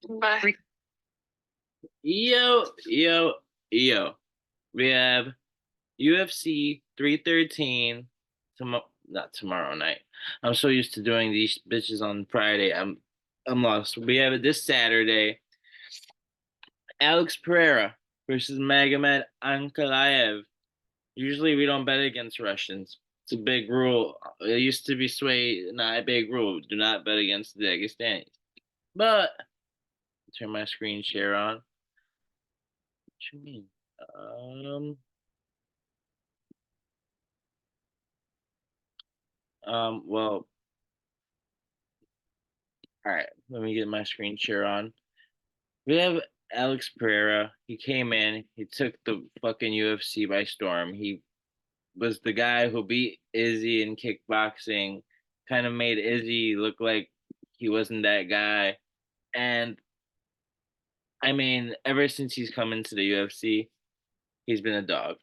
Bye. Yo, yo, yo. We have UFC 313 tomorrow, not tomorrow night. I'm so used to doing these bitches on Friday. I'm lost. We have it this Saturday. Alex Pereira versus Magomed Ankalaev. Usually we don't bet against Russians. It's a big rule. It used to be sway, not a big rule. Do not bet against the Dagestanis. But turn my screen share on. What you mean? Well, all right. Let me get my screen share on. We have Alex Pereira. He came in. He took the fucking UFC by storm. He was the guy who beat Izzy in kickboxing. Kind of made Izzy look like he wasn't that guy. And I mean, ever since he's come into the UFC, he's been a dog.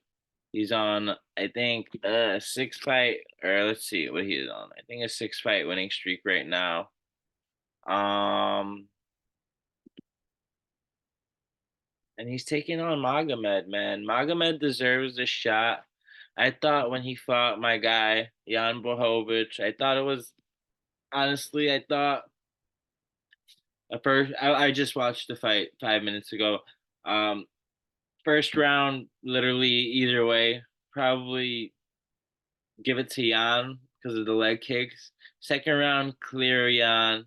He's on, I think, a six fight, or let's see what he is on. I think a six fight winning streak right now. Um, and he's taking on Magomed, man. Magomed deserves a shot. I thought when he fought my guy Jan Bohovic, I thought it was honestly, I thought at first I just watched the fight 5 minutes ago. Um, First round, literally either way, probably give it to Jan because of the leg kicks. Second round, clear Jan.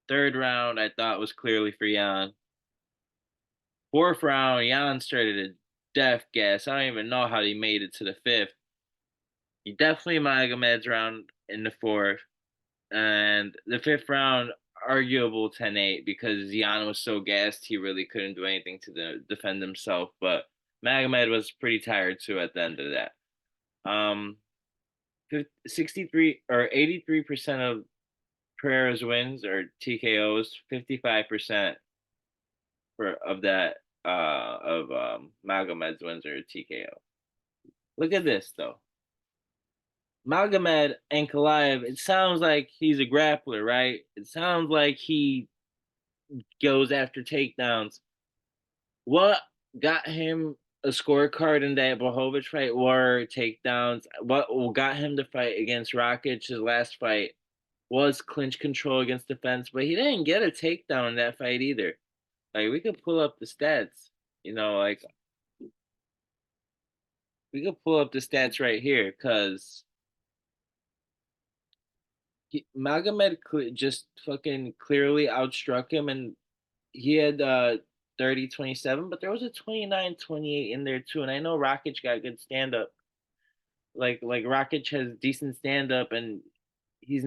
Third round, I thought was clearly for Jan. Fourth round, Jan started a death gas. I don't even know how he made it to the fifth. He definitely Magomed's round in the fourth. And the fifth round, arguable 10-8 because Jan was so gassed he really couldn't do anything to defend himself. But Magomed was pretty tired too at the end of that. 63 or 83% of Pereira's wins are TKOs, 55% for of that of Magomed's wins are TKO. Look at this though. Magomed Ankalaev, it sounds like he's a grappler, right? It sounds like he goes after takedowns. What got him a scorecard in that Blahovic fight were takedowns. What got him to fight against Rakic, his last fight, was clinch control against defense, but he didn't get a takedown in that fight either. Like we could pull up the stats, like we could pull up the stats right here because Magomed just fucking clearly outstruck him, and he had 30-27, but there was a 29-28 in there too. And I know Rakic got good stand up. Like Rakic has decent stand up, and he's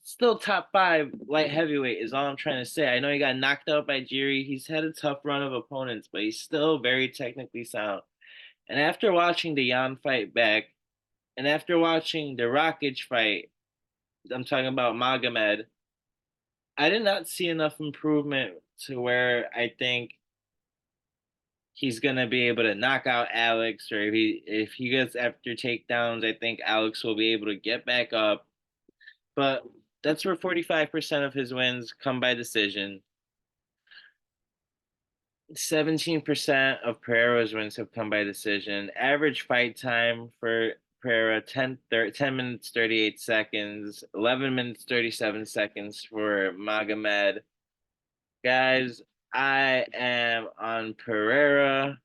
still top five light heavyweight is all I'm trying to say. I know he got knocked out by Jiri. He's had a tough run of opponents, but he's still very technically sound. And after watching the Jan fight back, and after watching the Rakic fight, I'm talking about Magomed, I did not see enough improvement to where I think he's gonna be able to knock out Alex, or if he gets after takedowns, I think Alex will be able to get back up. But that's where 45% of his wins come by decision. 17% of Pereira's wins have come by decision. Average fight time for Pereira 10 minutes 38 seconds, 11 minutes 37 seconds for Magomed. Guys, I am on Pereira.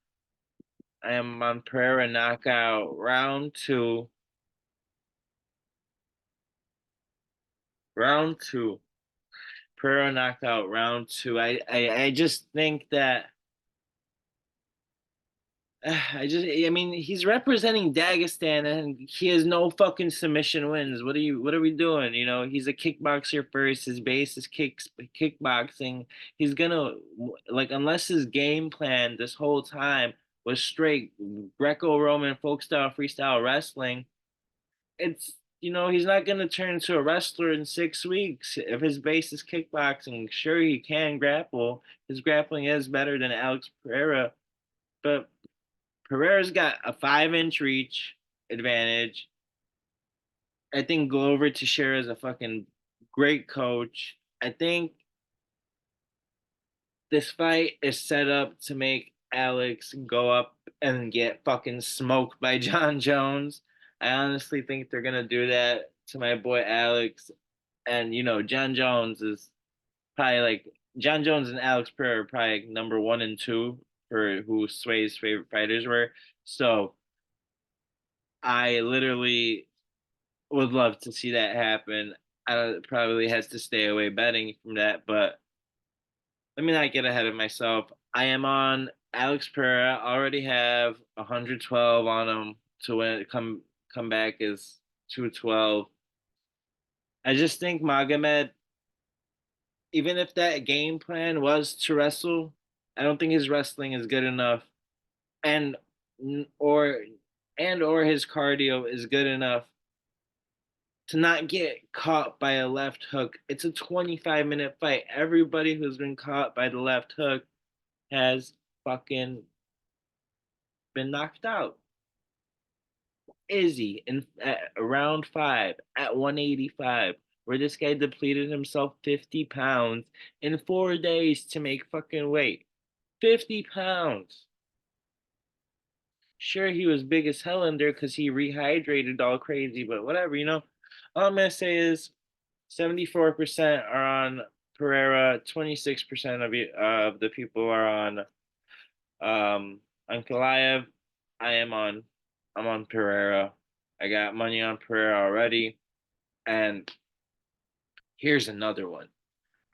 I am on Pereira knockout round two. Round two. Pereira knockout round two. I just think that I mean, he's representing Dagestan and he has no fucking submission wins. What are we doing? He's a kickboxer first. His base is kickboxing. He's gonna, like, unless his game plan this whole time was straight Greco-Roman folk style freestyle wrestling, he's not gonna turn into a wrestler in 6 weeks. If his base is kickboxing, sure he can grapple. His grappling is better than Alex Pereira, but Pereira's got a 5 inch reach advantage. I think Glover Teixeira is a fucking great coach. I think This fight is set up to make Alex go up and get fucking smoked by John Jones. I honestly think they're gonna do that to my boy Alex. And John Jones is probably like John Jones and Alex Pereira are probably like number one and two for who Sway's favorite fighters were. So I literally would love to see that happen. I probably has to stay away betting from that, but let me not get ahead of myself. I am on Alex Pereira. I already have 112 on him to win. Come back is 212. I just think Magomed, even if that game plan was to wrestle, I don't think his wrestling is good enough, and or or his cardio is good enough to not get caught by a left hook. It's a 25-minute fight. Everybody who's been caught by the left hook has fucking been knocked out. Izzy in at round 5 at 185, where this guy depleted himself 50 pounds in 4 days to make fucking weight. 50 pounds. Sure, he was big as hell in there because he rehydrated all crazy, but whatever. All I'm gonna say is 74% are on Pereira, 26% of the people are on Kalaev. I am on I'm on Pereira. I got money on Pereira already. And here's another one.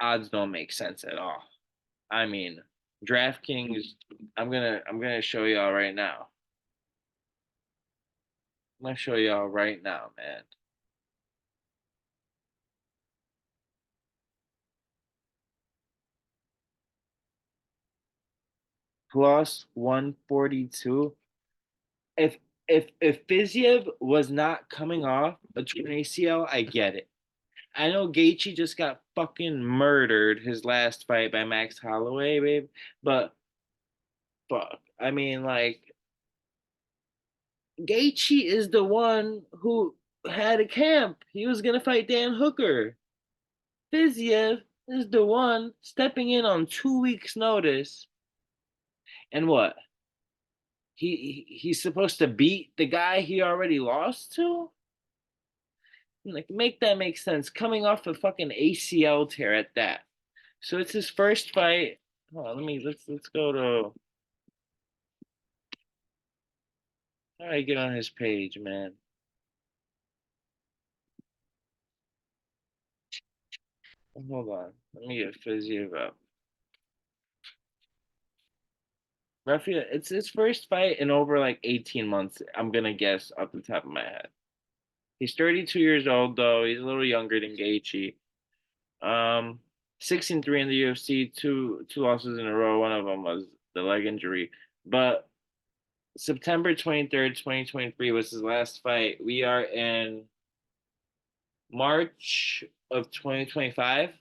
Odds don't make sense at all. I mean, DraftKings, I'm gonna show y'all right now. I'm gonna show y'all right now, man. Plus 142. If if Fiziev was not coming off a torn ACL, I get it. I know Gaethje just got fucking murdered his last fight by Max Holloway, babe. But fuck, I mean, like Gaethje is the one who had a camp. He was gonna fight Dan Hooker. Fiziev is the one stepping in on 2 weeks' notice. And what? He's supposed to beat the guy he already lost to? Like, make that make sense. Coming off a fucking ACL tear at that. So it's his first fight. Hold on, let's go to how do I get on his page, man? Hold on. Let me get Fiziev up. Rafael, it's his first fight in over like 18 months. I'm gonna guess off the top of my head. He's 32 years old though. He's a little younger than Gaethje. Um, 6-3 in the UFC, two losses in a row. One of them was the leg injury. But September 23rd, 2023 was his last fight. We are in March of 2025.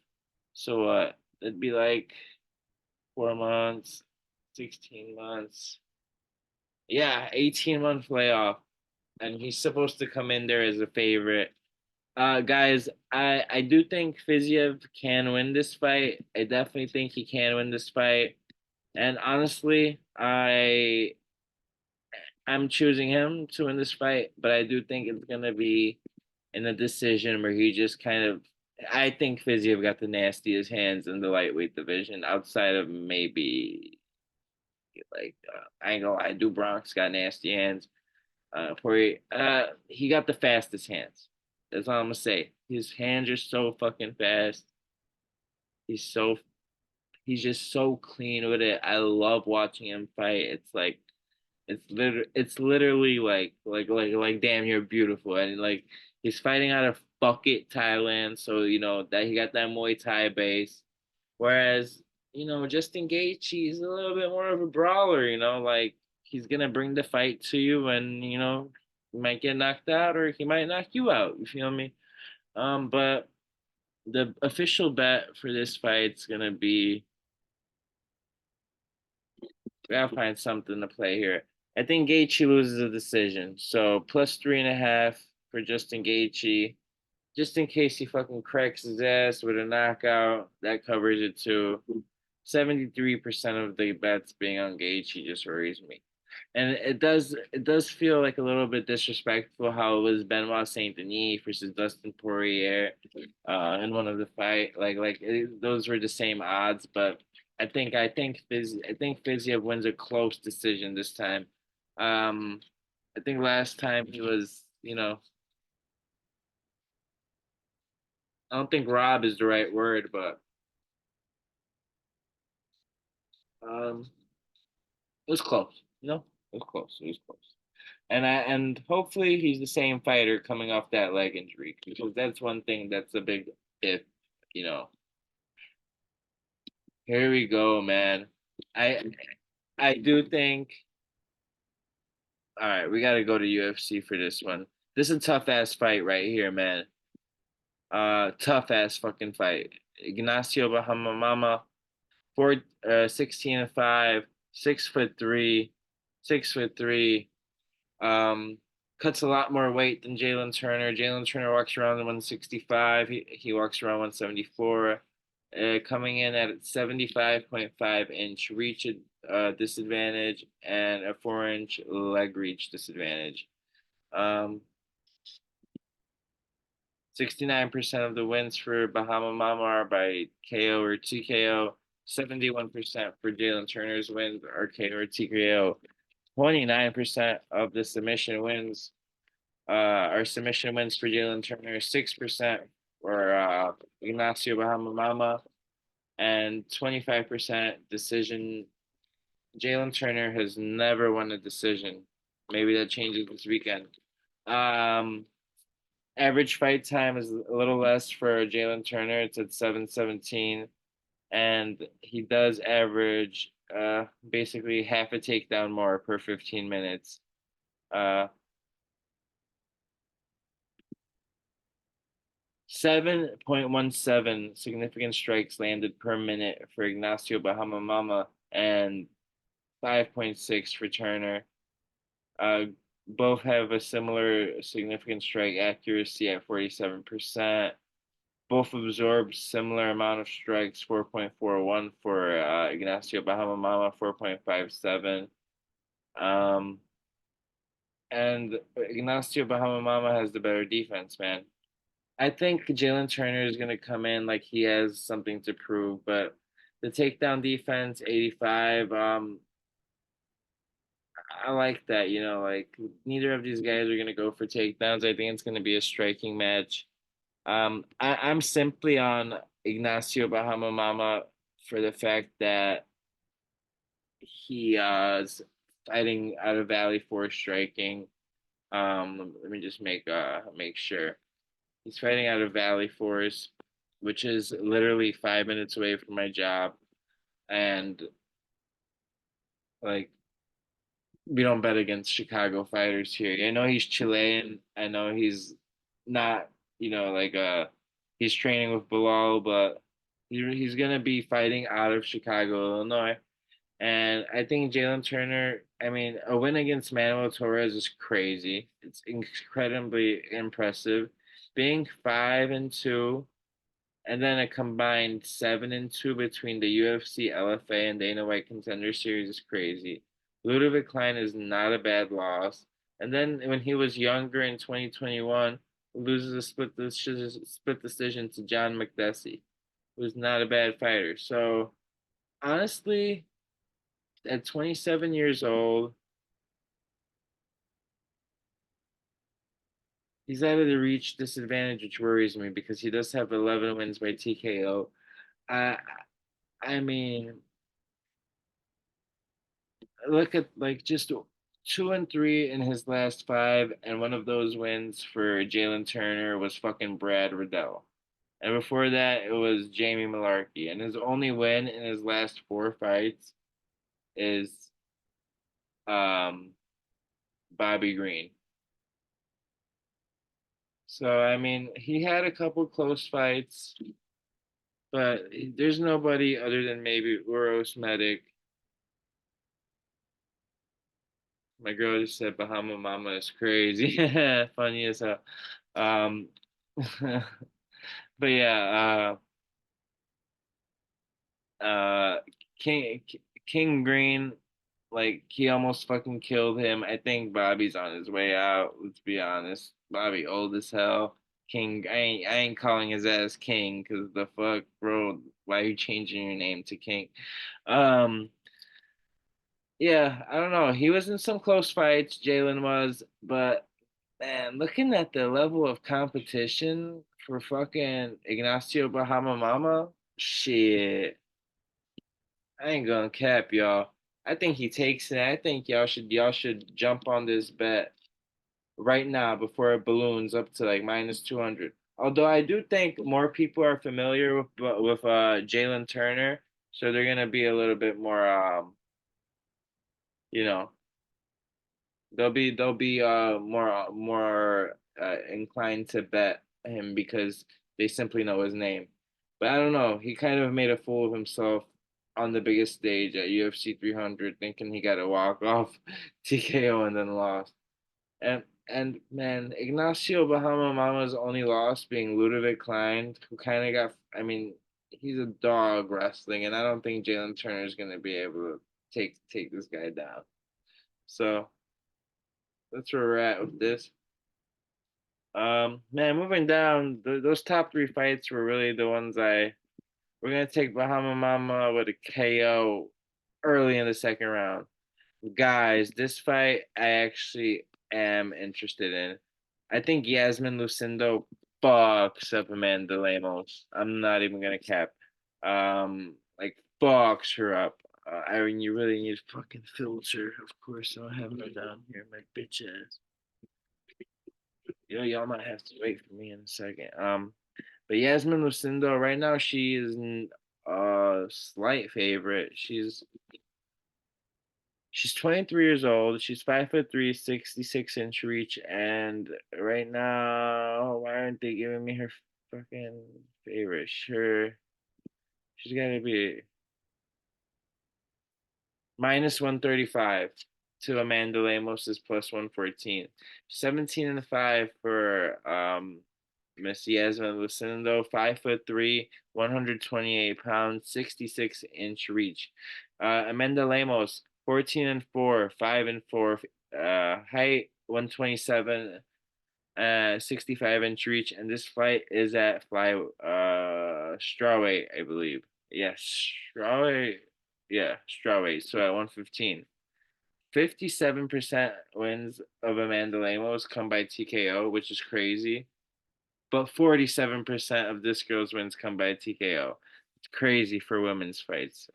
So it'd be like 4 months, 16 months. Yeah, 18-month layoff. And he's supposed to come in there as a favorite. Guys, I do think Fiziev can win this fight. I definitely think he can win this fight. And honestly, I'm choosing him to win this fight, but I do think it's gonna be in a decision where he just kind of. I think Fiziev got the nastiest hands in the lightweight division, outside of maybe like I ain't gonna lie, Do Bronx got nasty hands. He got the fastest hands. That's all I'm gonna say. His hands are so fucking fast. He's so he's just so clean with it. I love watching him fight. It's literally like damn you're beautiful, and like he's fighting out of Bucket, Thailand, so that he got that Muay Thai base. Whereas Justin Gaethje, he's a little bit more of a brawler. Like he's gonna bring the fight to you, and you might get knocked out or he might knock you out. You feel me? But the official bet for this fight's gonna be. We gotta find something to play here. I think Gaethje loses a decision. So plus 3.5 for Justin Gaethje. Just in case he fucking cracks his ass with a knockout, that covers it too. 73% of the bets being on Gaethje just worries me. And it does feel like a little bit disrespectful how it was Benoit Saint Denis versus Dustin Poirier, in one of the fight. Those were the same odds, but I think Fiziev wins a close decision this time. Um, I think last time he was, I don't think Rob is the right word, but it was close. It was close. It was close. And hopefully he's the same fighter coming off that leg injury, because that's one thing that's a big if. You know, here we go, man. I I do think. All right, we got to go to UFC for this one. This is a tough ass fight right here, man. Tough ass fucking fight. Ignacio Bahamamama, 16-5, 6'3", 6'3". Um, Cuts a lot more weight than Jalen Turner. Jalen Turner walks around 165. He walks around 174. Coming in at 75.5-inch reach disadvantage and a 4-inch leg reach disadvantage. Um, 69% of the wins for Bahama Mama are by KO or TKO. 71% for Jalen Turner's wins are KO or TKO. 29% of the submission wins our submission wins for Jalen Turner, 6% for Ignacio Bahama Mama, and 25% decision. Jalen Turner has never won a decision. Maybe that changes this weekend. Um, Average fight time is a little less for Jalen Turner. It's at 7:17, and he does average basically half a takedown more per 15 minutes. Uh, 7.17 significant strikes landed per minute for Ignacio Bahamamama and 5.6 for Turner. Uh, Both have a similar significant strike accuracy at 47%. Both absorbed similar amount of strikes, 4.41 for Ignacio Bahamamama, 4.57. Um, and Ignacio Bahamamama has the better defense, man. I think Jalen Turner is going to come in like he has something to prove, but the takedown defense, 85. I like that. Like neither of these guys are going to go for takedowns. I think it's going to be a striking match. I'm simply on Ignacio Bahamamama for the fact that he is fighting out of Valley Force striking. Let me just make sure. He's fighting out of Valley Force, which is literally 5 minutes away from my job. And like, we don't bet against Chicago fighters here. I know he's Chilean. I know he's not, he's training with Bilal, but he's gonna be fighting out of Chicago, Illinois. And I think Jalen Turner, I mean, a win against Manuel Torres is crazy. It's incredibly impressive. Being 5-2, and then a combined 7-2 between the UFC, LFA, and Dana White Contender Series is crazy. Ludovic Klein is not a bad loss. And then when he was younger in 2021, loses a split decision to John McDessie, who's not a bad fighter. So honestly, at 27 years old, he's out of the reach disadvantage, which worries me because he does have 11 wins by TKO. I I mean, look at like just 2-3 in his last five, and one of those wins for Jalen Turner was fucking Brad Riddell. And before that, it was Jamie Malarkey. And his only win in his last four fights is um, Bobby Green. So, I mean, he had a couple close fights, but there's nobody other than maybe Uros Medic. My girl just said Bahama Mama is crazy. Funny as hell. Um, but yeah, Uh, King King Green, like he almost fucking killed him. I think Bobby's on his way out. Let's be honest. Bobby old as hell. King, I ain't calling his ass King because the fuck, bro. Why are you changing your name to King? Um, yeah, I don't know. He was in some close fights. Jalen was, but man, looking at the level of competition for fucking Ignacio Bahama Mama, shit. I ain't gonna cap y'all. I think he takes it. I think y'all should jump on this bet right now before it balloons up to like minus 200. Although I do think more people are familiar with Jalen Turner, so they're gonna be a little bit more you know, they'll be more inclined to bet him because they simply know his name. But I don't know. He kind of made a fool of himself on the biggest stage at UFC 300, thinking he got a walk off TKO and then lost. And man, Ignacio Bahama Mama's only loss being Ludovic Klein, who kind of got. I mean, he's a dog wrestling, and I don't think Jalen Turner is gonna be able to take this guy down. So that's where we're at with this. Man, moving down, those top three fights were really the ones we're gonna take Bahama Mama with a KO early in the second round. Guys, this fight I actually am interested in. I think Yasmin Lucindo fucks up Amanda Lemos. I'm not even gonna cap. Like fucks her up. I mean, you really need a fucking filter. Of course, I don't have her down here, my bitch ass. Y'all might have to wait for me in a second. But Yasmin Lucindo right now she is a slight favorite. She's 23 years old. She's 5'3", 66-inch reach, and right now, why aren't they giving me her fucking favorite? Sure, she's gotta be minus 135 to Amanda Lamos's plus 114. 17-5 for Miss Yasmin Lucindo, 5'3", 128 pounds, 66-inch reach. Amanda Lemos, 14-4, 5-4, height 127, 65-inch reach, and this fight is at strawweight, I believe. Yes, strawweight. Yeah, strawweight. So at 115. 57% wins of Amanda Lemos come by TKO, which is crazy. But 47% of this girl's wins come by TKO. It's crazy for women's fights.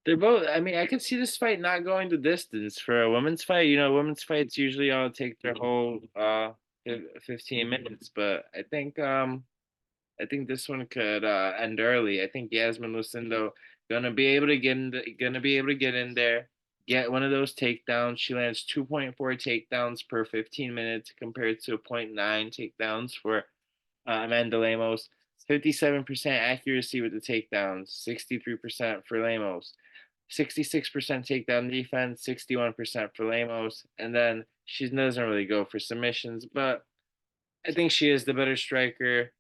They're both. I mean, I could see this fight not going the distance for a women's fight. You know, women's fights usually all take their whole 15 minutes, but I think this one could end early. I think Yasmin Lucindo gonna be able to get in there, get one of those takedowns. She lands 2.4 takedowns per 15 minutes compared to zero point 0.9 takedowns for Amanda Lemos. 57% accuracy with the takedowns, 63% for Lemos. 66% takedown defense, 61% for Lemos, and then she doesn't really go for submissions, but I think she is the better striker.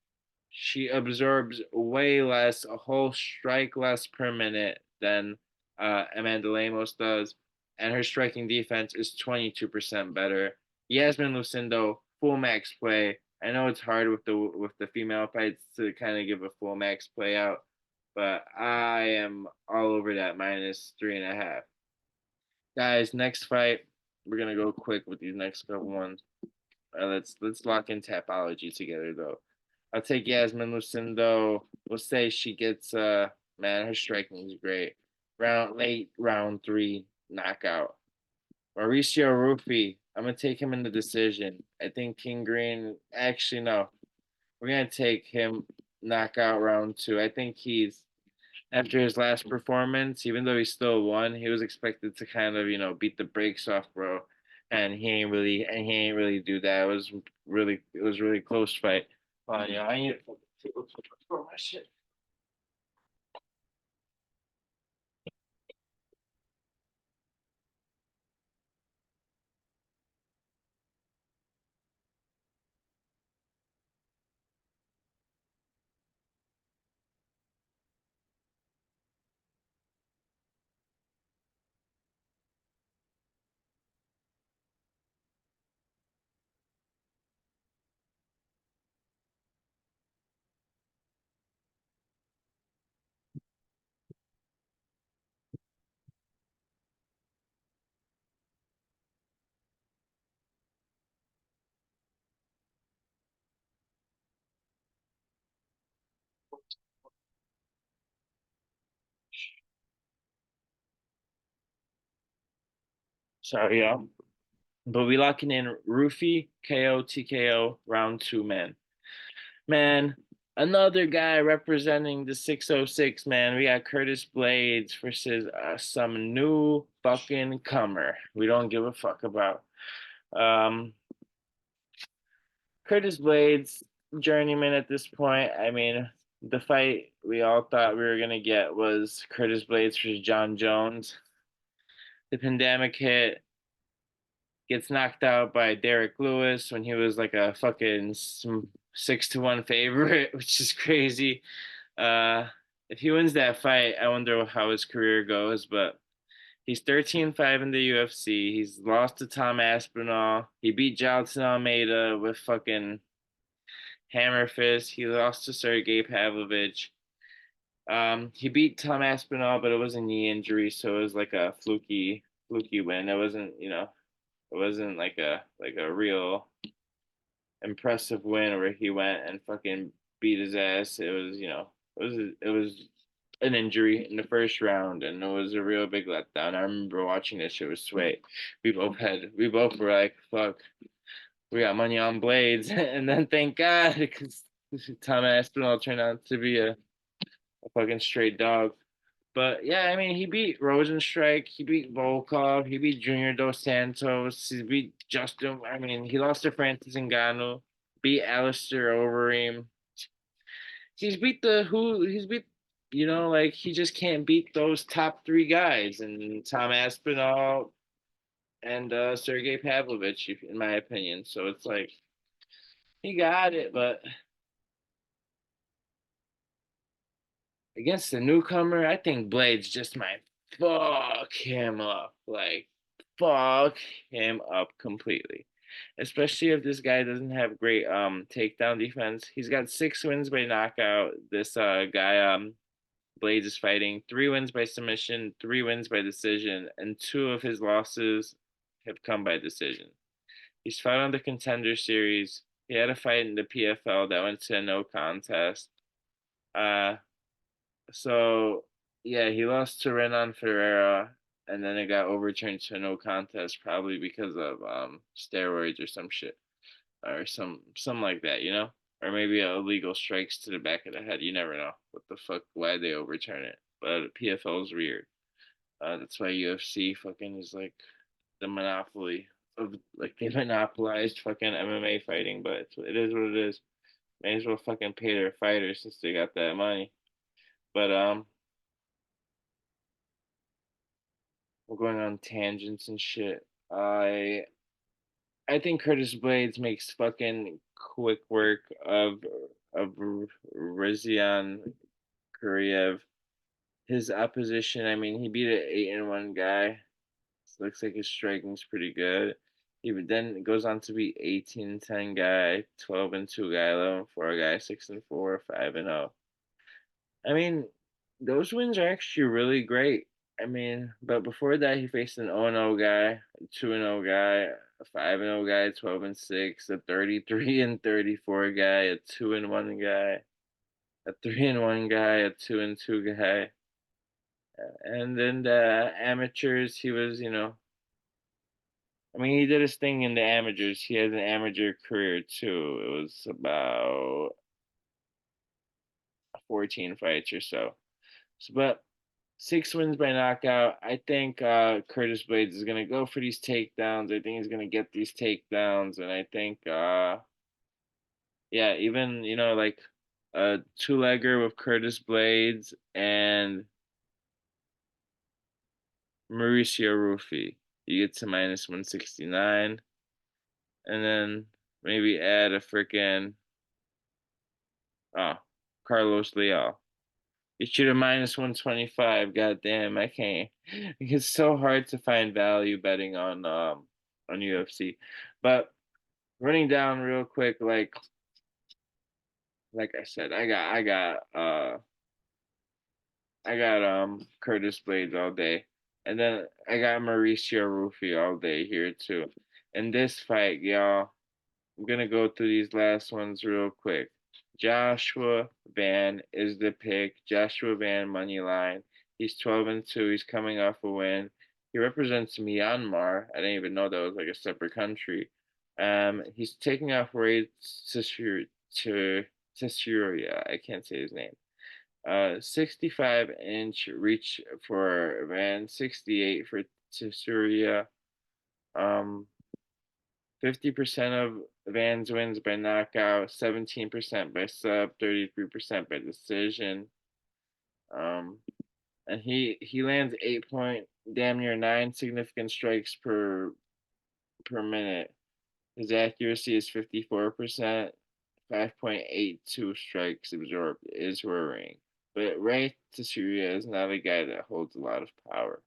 She absorbs way less, a whole strike less per minute than Amanda Lemos does, and her striking defense is 22% better. Yasmin Lucindo, full max play. I know it's hard with the female fights to kind of give a full max play out, but I am all over that minus 3.5. Guys, next fight. We're gonna go quick with these next couple ones. Let's lock in Tapology together though. I'll take Yasmin Lucindo. We'll say she gets man, her striking is great. Round three knockout. Mauricio Rufy. I'm gonna take him in the decision. I think King Green actually no. We're gonna take him knockout round two. I think he's after his last performance, even though he still won, he was expected to kind of, beat the brakes off, bro. And he ain't really do that. It was really close fight. Yeah, I need to throw my shit. Sorry, y'all. But we locking in Rufy KO TKO round two, man. Man, another guy representing the 606, man. We got Curtis Blades versus some new fucking comer. We don't give a fuck about. Um, Curtis Blades, journeyman at this point. I mean, the fight we all thought we were gonna get was Curtis Blades versus John Jones. The pandemic hit, gets knocked out by Derek Lewis when he was like a fucking 6-1 favorite, which is crazy. Uh, if he wins that fight, I wonder how his career goes. But he's 13-5 in the UFC. He's lost to Tom Aspinall. He beat Jailton Almeida with fucking hammer fist. He lost to Sergey Pavlovich. He beat Tom Aspinall, but it was a knee injury, so it was like a fluky win. It wasn't, it wasn't like a real impressive win where he went and fucking beat his ass. It was, it was an injury in the first round, and it was a real big letdown. I remember watching this shit with Sway. We both were like, fuck, we got money on Blades, and then thank God because Tom Aspinall turned out to be a fucking straight dog. But yeah, I mean, he beat Rosenstrike, he beat Volkov, he beat Junior Dos Santos, he beat Justin. I mean, he lost to Francis Ngannou, beat Alistair Overeem. He's beat, like he just can't beat those top three guys, and Tom Aspinall and Sergey Pavlovich, in my opinion. So it's like he got it, but against the newcomer, I think Blades just might fuck him up. Like, fuck him up completely. Especially if this guy doesn't have great takedown defense. He's got 6 wins by knockout. This guy Blades is fighting 3 wins by submission, 3 wins by decision, and 2 of his losses have come by decision. He's fought on the Contender Series. He had a fight in the PFL that went to a no contest. Uh, so yeah, he lost to Renan Ferreira, and then it got overturned to a no contest, probably because of steroids or some shit, or some like that, or maybe illegal strikes to the back of the head. You never know what the fuck why they overturn it, but PFL is weird. That's why UFC fucking is like the monopoly of like they monopolized fucking MMA fighting, but it is what it is. May as well fucking pay their fighters since they got that money. But we're going on tangents and shit. I think Curtis Blades makes fucking quick work of Rizian Kuriev. His opposition, I mean, he beat an 8-1 guy. Looks like his striking's pretty good. He then goes on to be 18-10 guy, 12-2 guy, 11-4 guy, 6-4, 5-0. I mean, those wins are actually really great. I mean, but before that, he faced an 0-0 guy, a 2-0 guy, a 5-0 guy, 12-6, a 33-34 guy, a 2-1 guy, a 3-1 guy, a 2-2 guy. And then the amateurs, he was, I mean, he did his thing in the amateurs. He has an amateur career too. It was about 14 fights or so. But 6 wins by knockout. I think Curtis Blades is gonna go for these takedowns. I think he's gonna get these takedowns, and I think yeah, even like a two-legger with Curtis Blades and Mauricio Rufy. You get to -169, and then maybe add a freaking oh Carlos Leal. You should have -125. God damn, I can't. It's so hard to find value betting on UFC. But running down real quick, like I said, I got Curtis Blades all day. And then I got Mauricio Rufy all day here too. In this fight, y'all, I'm gonna go through these last ones real quick. Joshua Van is the pick. Joshua Van money line. He's 12-2. He's coming off a win. He represents Myanmar. I didn't even know that was like a separate country. He's taking off Ray Tsuruya. I can't say his name. 65-inch reach for Van, 68 for Tsuruya. 50% of Van's wins by knockout, 17% by sub, 33% by decision. Um, and he lands 8 point, damn near 9 significant strikes per minute. His accuracy is 54%, 5.82 strikes absorbed is worrying. But Ray Tsuruya is not a guy that holds a lot of power.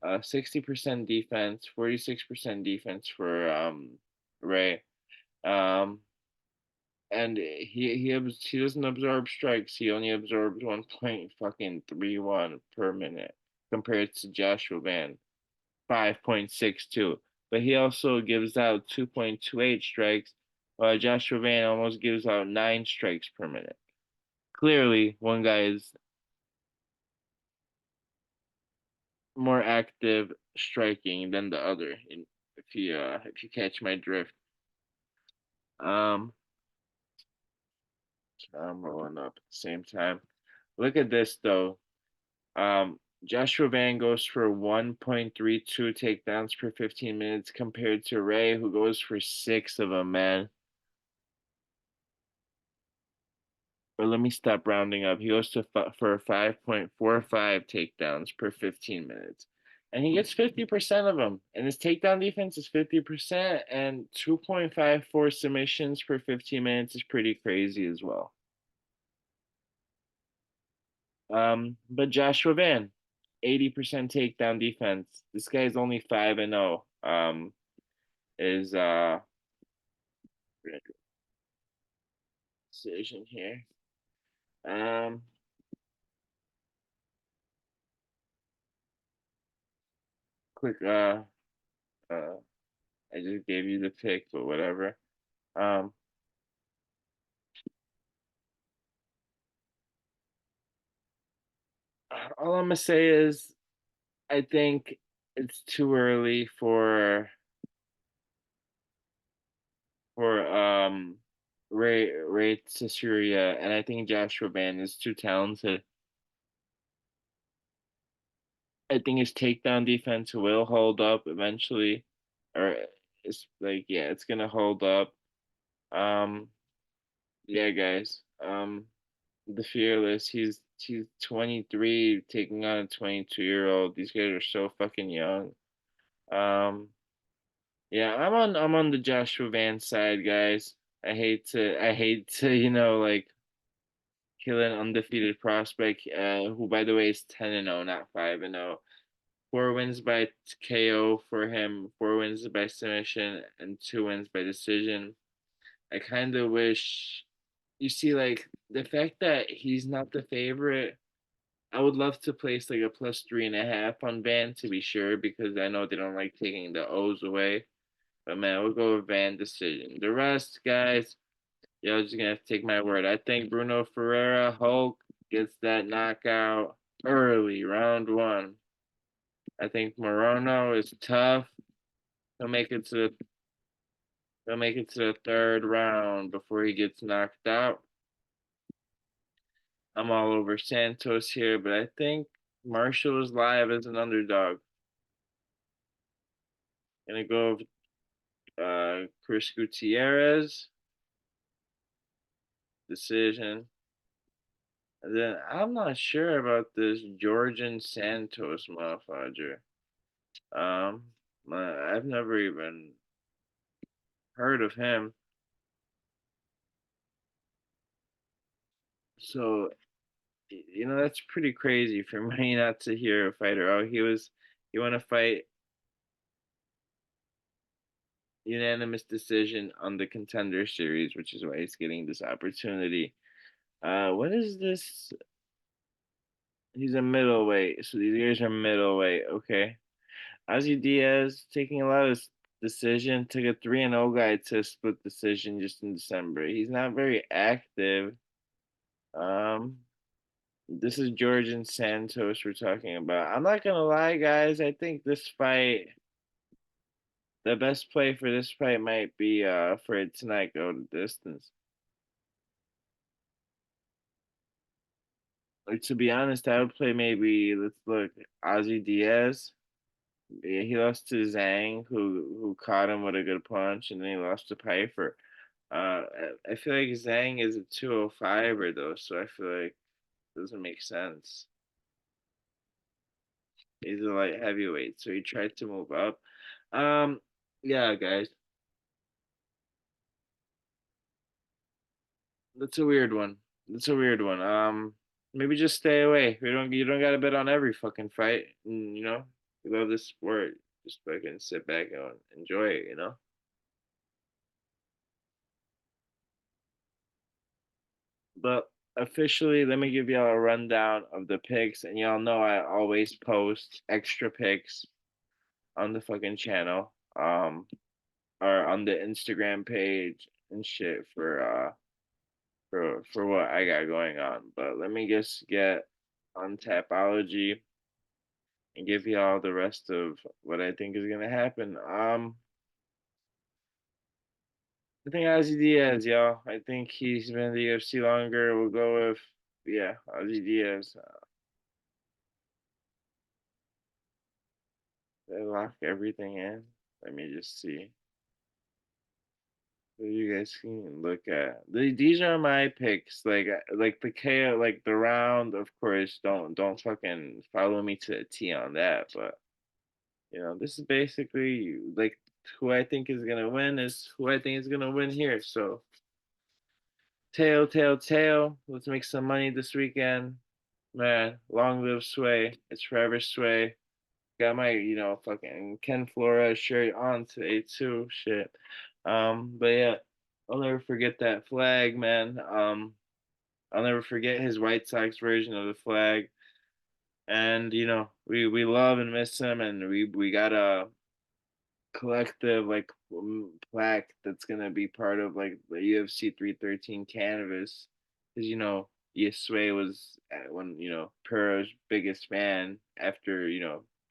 60% defense, 46% defense for Ray. Um, and he doesn't absorb strikes. He only absorbs 1.31 per minute compared to Joshua Van 5.62. But he also gives out 2.28 strikes, while Joshua Van almost gives out 9 strikes per minute. Clearly, one guy is more active striking than the other. If you catch my drift. Um, I'm rolling up at the same time. Look at this though. Joshua Van goes for 1.32 takedowns per 15 minutes compared to Ray, who goes for 6 of them, man. Or let me stop rounding up. He goes for 5.45 takedowns per 15 minutes. And he gets 50% of them. And his takedown defense is 50%, and 2.54 submissions per 15 minutes is pretty crazy as well. But Joshua Van, 80% takedown defense. This guy's only 5-0. Is decision here. Um, quick. Uh, I just gave you the pick, but whatever. Um, all I'm gonna say is I think it's too early for Ray Caesarea, and I think Joshua Van is too talented. I think his takedown defense will hold up eventually, or it's like yeah, it's gonna hold up. Um, yeah, guys. The Fearless, he's 23 taking on a 22-year-old. These guys are so fucking young. Um, yeah, I'm on the Joshua Van side, guys. I hate to like kill an undefeated prospect, who by the way is 10-0, not 5-0. 4 wins by KO for him, 4 wins by submission, and 2 wins by decision. I kind of wish you see like the fact that he's not the favorite. I would love to place like a +3.5 on Van to be sure because I know they don't like taking the O's away. But man, we'll go with Van decision. The rest, guys, y'all just gonna have to take my word. I think Bruno Ferreira Hulk gets that knockout early, round 1. I think Morono is tough. He'll make it to he'll make it to the third round before he gets knocked out. I'm all over Santos here, but I think Marshall is live as an underdog. Gonna go with Chris Gutierrez decision. And then I'm not sure about this Georgian Santos motherfucker. Um, I've never even heard of him. So, that's pretty crazy for me not to hear a fighter. Oh, he won a fight unanimous decision on the Contender Series, which is why he's getting this opportunity. What is this? He's a middleweight, so these guys are middleweight. Okay. Ozzy Diaz taking a lot of decision, took a 3-0 guy to a split decision just in December. He's not very active. Um, This is George and Santos we're talking about. I'm not gonna lie, guys. I think this fight, the best play for this fight might be for it to not go the distance. Like to be honest, I would play maybe let's look Ozzy Diaz. Yeah, he lost to Zhang, who caught him with a good punch, and then he lost to Piper. I feel like Zhang is a 205er though, so I feel like it doesn't make sense. He's a light heavyweight, so he tried to move up. Um, yeah, guys, that's a weird one. That's a weird one. Maybe just stay away. You don't gotta bet on every fucking fight. You know, you love this sport. Just fucking sit back and enjoy it. You know. But officially, let me give y'all a rundown of the picks, and y'all know I always post extra picks on the fucking channel, or on the Instagram page and shit for what I got going on. But let me just get on Tapology and give y'all the rest of what I think is gonna happen. I think Ozzy Diaz, y'all. I think he's been in the UFC longer. We'll go with yeah, Ozzy Diaz. They lock everything in. Let me just see. So you guys can look at these are my picks. Like the KO, like the round. Of course, don't fucking follow me to a T on that. But this is basically like who I think is gonna win is who I think is gonna win here. So tail, tail, tail. Let's make some money this weekend, man. Long live Sway. It's forever Sway. Got my, fucking Ken Flores shirt on today too. Shit. But yeah, I'll never forget that flag, man. I'll never forget his White Sox version of the flag. And we love and miss him, and we got a collective like plaque that's gonna be part of like the UFC 313 canvas, because Yesue was one Pearl's biggest fan after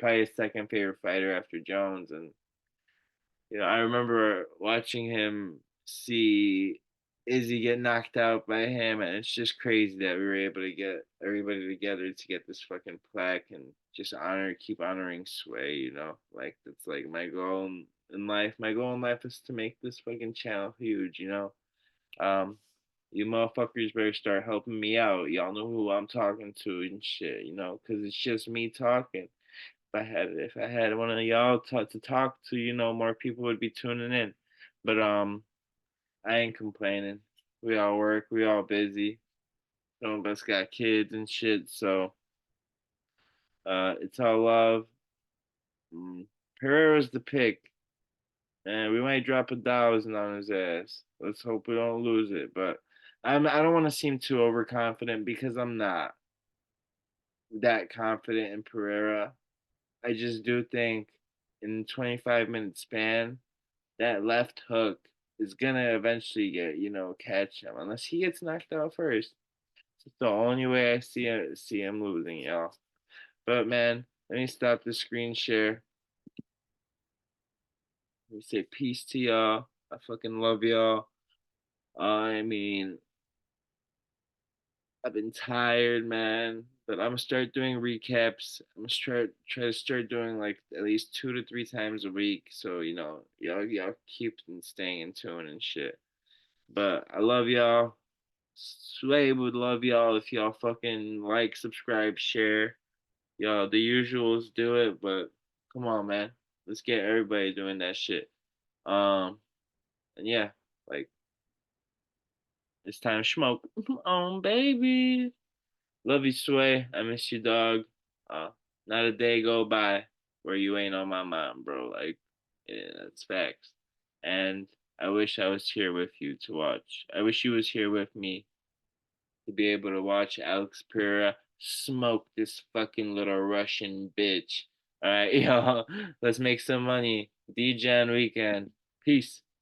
probably his second favorite fighter after Jones. And I remember watching him see Izzy get knocked out by him, and it's just crazy that we were able to get everybody together to get this fucking plaque and just keep honoring Sway. Like that's like my goal in life. My goal in life is to make this fucking channel huge. Um, you motherfuckers better start helping me out. Y'all know who I'm talking to and shit. Because it's just me talking. If I had one of y'all to talk to, more people would be tuning in. But I ain't complaining. We all work, we all busy. Some of us got kids and shit, so it's all love. Mm. Pereira's the pick, and we might drop 1,000 on his ass. Let's hope we don't lose it. But I don't want to seem too overconfident because I'm not that confident in Pereira. I just do think in 25-minute span that left hook is gonna eventually catch him unless he gets knocked out first. It's the only way I see him losing, y'all. But man, let me stop the screen share. Let me say peace to y'all. I fucking love y'all. I mean, I've been tired, man. But I'm gonna start doing recaps. I'm gonna try to start doing like at least 2 to 3 times a week. So y'all keep staying in tune and shit. But I love y'all. Sway would love y'all if y'all fucking like, subscribe, share. Y'all, the usuals do it, but come on, man. Let's get everybody doing that shit. And yeah, like it's time to smoke. Baby. Love you, Sway. I miss you, dog. Uh, Not a day go by where you ain't on my mind, bro. Like, yeah, that's facts. And I wish I was here with you to watch. I wish you was here with me to be able to watch Alex Pereira smoke this fucking little Russian bitch. All right, y'all. Let's make some money. DJ weekend. Peace.